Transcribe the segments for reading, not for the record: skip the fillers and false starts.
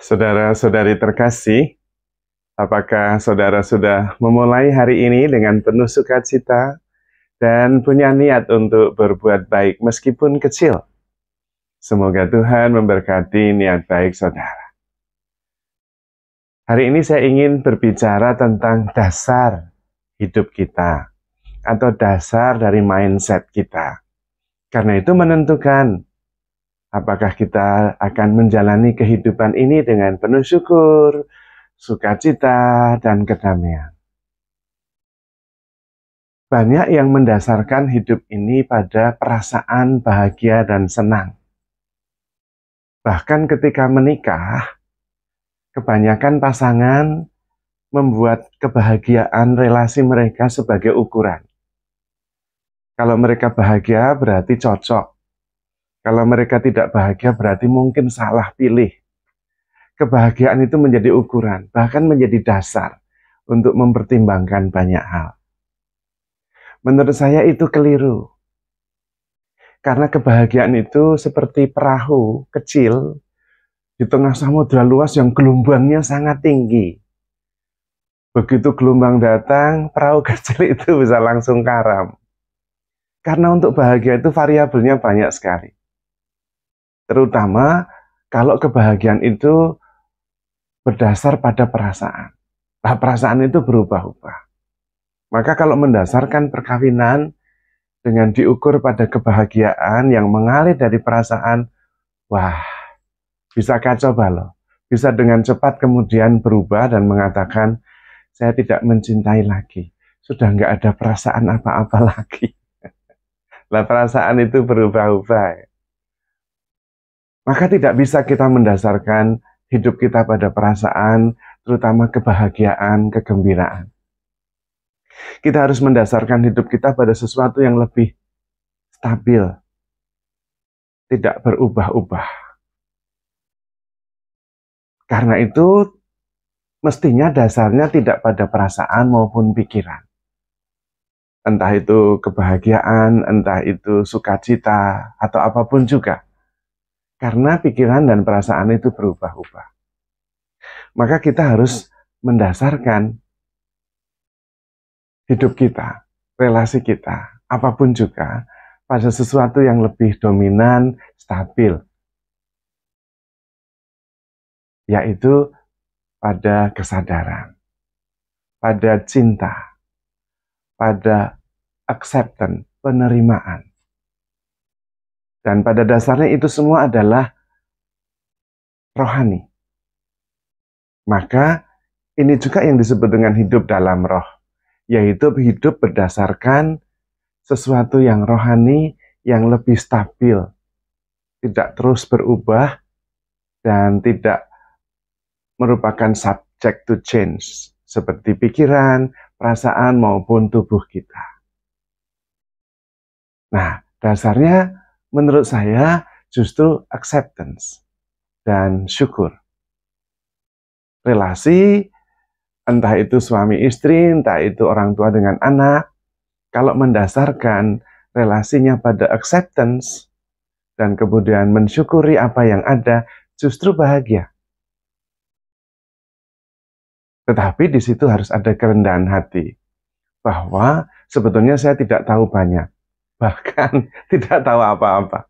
Saudara-saudari terkasih, apakah saudara sudah memulai hari ini dengan penuh sukacita dan punya niat untuk berbuat baik meskipun kecil? Semoga Tuhan memberkati niat baik saudara. Hari ini saya ingin berbicara tentang dasar hidup kita atau dasar dari mindset kita. Karena itu menentukan apakah kita akan menjalani kehidupan ini dengan penuh syukur, sukacita, dan kedamaian. Banyak yang mendasarkan hidup ini pada perasaan bahagia dan senang. Bahkan ketika menikah, kebanyakan pasangan membuat kebahagiaan relasi mereka sebagai ukuran. Kalau mereka bahagia berarti cocok. Kalau mereka tidak bahagia berarti mungkin salah pilih. Kebahagiaan itu menjadi ukuran, bahkan menjadi dasar untuk mempertimbangkan banyak hal. Menurut saya itu keliru. Karena kebahagiaan itu seperti perahu kecil di tengah samudra luas yang gelombangnya sangat tinggi. Begitu gelombang datang, perahu kecil itu bisa langsung karam. Karena untuk bahagia itu variabelnya banyak sekali. Terutama kalau kebahagiaan itu berdasar pada perasaan. Nah, perasaan itu berubah-ubah. Maka kalau mendasarkan perkawinan dengan diukur pada kebahagiaan yang mengalir dari perasaan, wah, bisa kacau balau. Bisa dengan cepat kemudian berubah dan mengatakan, saya tidak mencintai lagi. Sudah nggak ada perasaan apa-apa lagi. Nah, perasaan itu berubah-ubah. Maka tidak bisa kita mendasarkan hidup kita pada perasaan, terutama kebahagiaan, kegembiraan. Kita harus mendasarkan hidup kita pada sesuatu yang lebih stabil, tidak berubah-ubah. Karena itu, mestinya dasarnya tidak pada perasaan maupun pikiran. Entah itu kebahagiaan, entah itu sukacita, atau apapun juga. Karena pikiran dan perasaan itu berubah-ubah. Maka kita harus mendasarkan hidup kita, relasi kita, apapun juga, pada sesuatu yang lebih dominan, stabil. Yaitu pada kesadaran, pada cinta, pada acceptance, penerimaan. Dan pada dasarnya itu semua adalah rohani. Maka ini juga yang disebut dengan hidup dalam roh, yaitu hidup berdasarkan sesuatu yang rohani, yang lebih stabil, tidak terus berubah, dan tidak merupakan subject to change, seperti pikiran, perasaan, maupun tubuh kita. Nah, dasarnya menurut saya justru acceptance dan syukur. Relasi, entah itu suami istri, entah itu orang tua dengan anak, kalau mendasarkan relasinya pada acceptance dan kemudian mensyukuri apa yang ada, justru bahagia. Tetapi di situ harus ada kerendahan hati, bahwa sebetulnya saya tidak tahu banyak. Bahkan tidak tahu apa-apa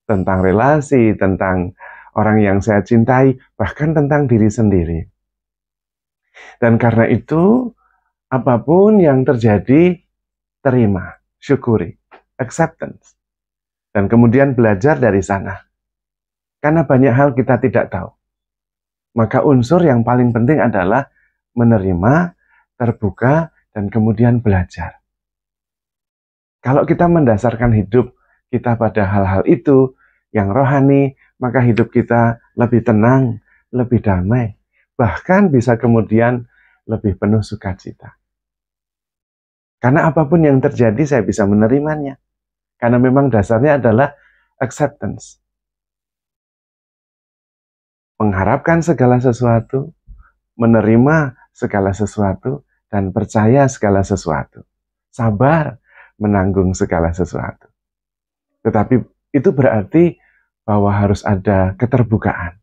tentang relasi, tentang orang yang saya cintai, bahkan tentang diri sendiri. Dan karena itu, apapun yang terjadi, terima, syukuri, acceptance. Dan kemudian belajar dari sana. Karena banyak hal kita tidak tahu. Maka unsur yang paling penting adalah menerima, terbuka, dan kemudian belajar. Kalau kita mendasarkan hidup kita pada hal-hal itu yang rohani, maka hidup kita lebih tenang, lebih damai, bahkan bisa kemudian lebih penuh sukacita. Karena apapun yang terjadi saya bisa menerimanya. Karena memang dasarnya adalah acceptance. Mengharapkan segala sesuatu, menerima segala sesuatu, dan percaya segala sesuatu. Sabar menanggung segala sesuatu. Tetapi itu berarti bahwa harus ada keterbukaan.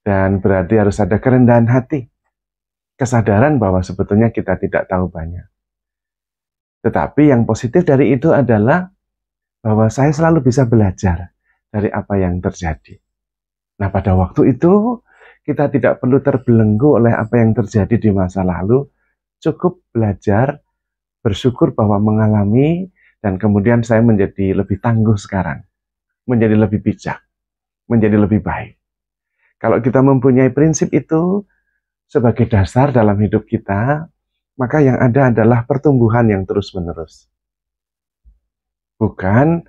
Dan berarti harus ada kerendahan hati, kesadaran bahwa sebetulnya kita tidak tahu banyak. Tetapi yang positif dari itu adalah bahwa saya selalu bisa belajar dari apa yang terjadi. Nah, pada waktu itu kita tidak perlu terbelenggu oleh apa yang terjadi di masa lalu, cukup belajar, bersyukur bahwa mengalami, dan kemudian saya menjadi lebih tangguh sekarang, menjadi lebih bijak, menjadi lebih baik. Kalau kita mempunyai prinsip itu sebagai dasar dalam hidup kita, maka yang ada adalah pertumbuhan yang terus-menerus. Bukan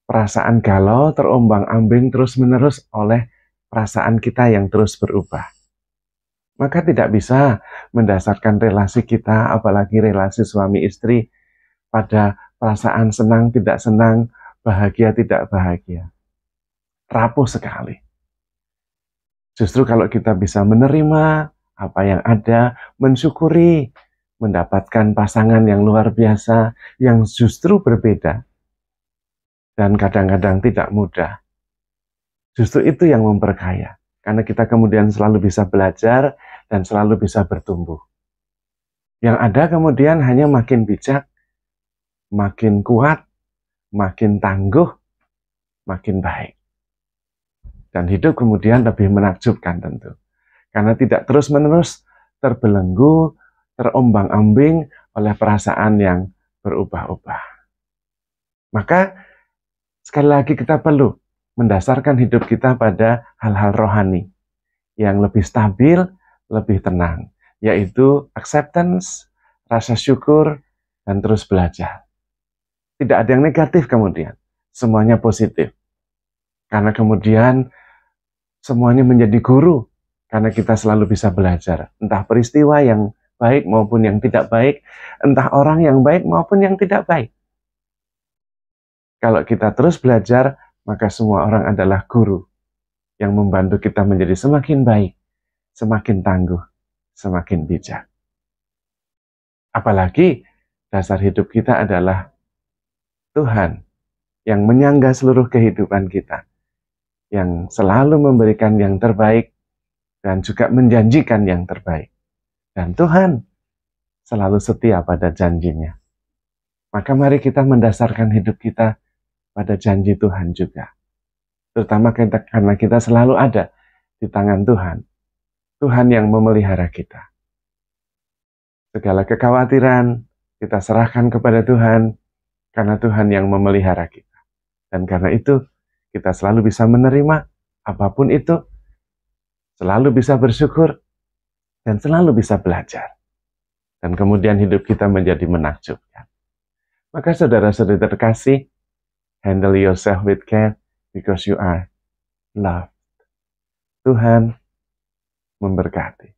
perasaan galau terombang-ambing terus-menerus oleh perasaan kita yang terus berubah. Maka tidak bisa mendasarkan relasi kita, apalagi relasi suami istri, pada perasaan senang tidak senang, bahagia tidak bahagia. Rapuh sekali. Justru kalau kita bisa menerima apa yang ada, mensyukuri, mendapatkan pasangan yang luar biasa, yang justru berbeda, dan kadang-kadang tidak mudah. Justru itu yang memperkaya, karena kita kemudian selalu bisa belajar dan selalu bisa bertumbuh. Yang ada kemudian hanya makin bijak, makin kuat, makin tangguh, makin baik. Dan hidup kemudian lebih menakjubkan tentu. Karena tidak terus-menerus terbelenggu, terombang-ambing oleh perasaan yang berubah-ubah. Maka sekali lagi kita perlu mendasarkan hidup kita pada hal-hal rohani yang lebih stabil, lebih tenang, yaitu acceptance, rasa syukur, dan terus belajar. Tidak ada yang negatif kemudian, semuanya positif. Karena kemudian semuanya menjadi guru, karena kita selalu bisa belajar, entah peristiwa yang baik maupun yang tidak baik, entah orang yang baik maupun yang tidak baik. Kalau kita terus belajar, maka semua orang adalah guru yang membantu kita menjadi semakin baik, semakin tangguh, semakin bijak. Apalagi dasar hidup kita adalah Tuhan yang menyangga seluruh kehidupan kita, yang selalu memberikan yang terbaik dan juga menjanjikan yang terbaik. Dan Tuhan selalu setia pada janjinya. Maka mari kita mendasarkan hidup kita pada janji Tuhan juga. Terutama karena kita selalu ada di tangan Tuhan. Tuhan yang memelihara kita. Segala kekhawatiran kita serahkan kepada Tuhan, karena Tuhan yang memelihara kita. Dan karena itu, kita selalu bisa menerima apapun itu, selalu bisa bersyukur, dan selalu bisa belajar. Dan kemudian hidup kita menjadi menakjubkan. Maka saudara-saudari terkasih, handle yourself with care because you are loved. Tuhan memberkati.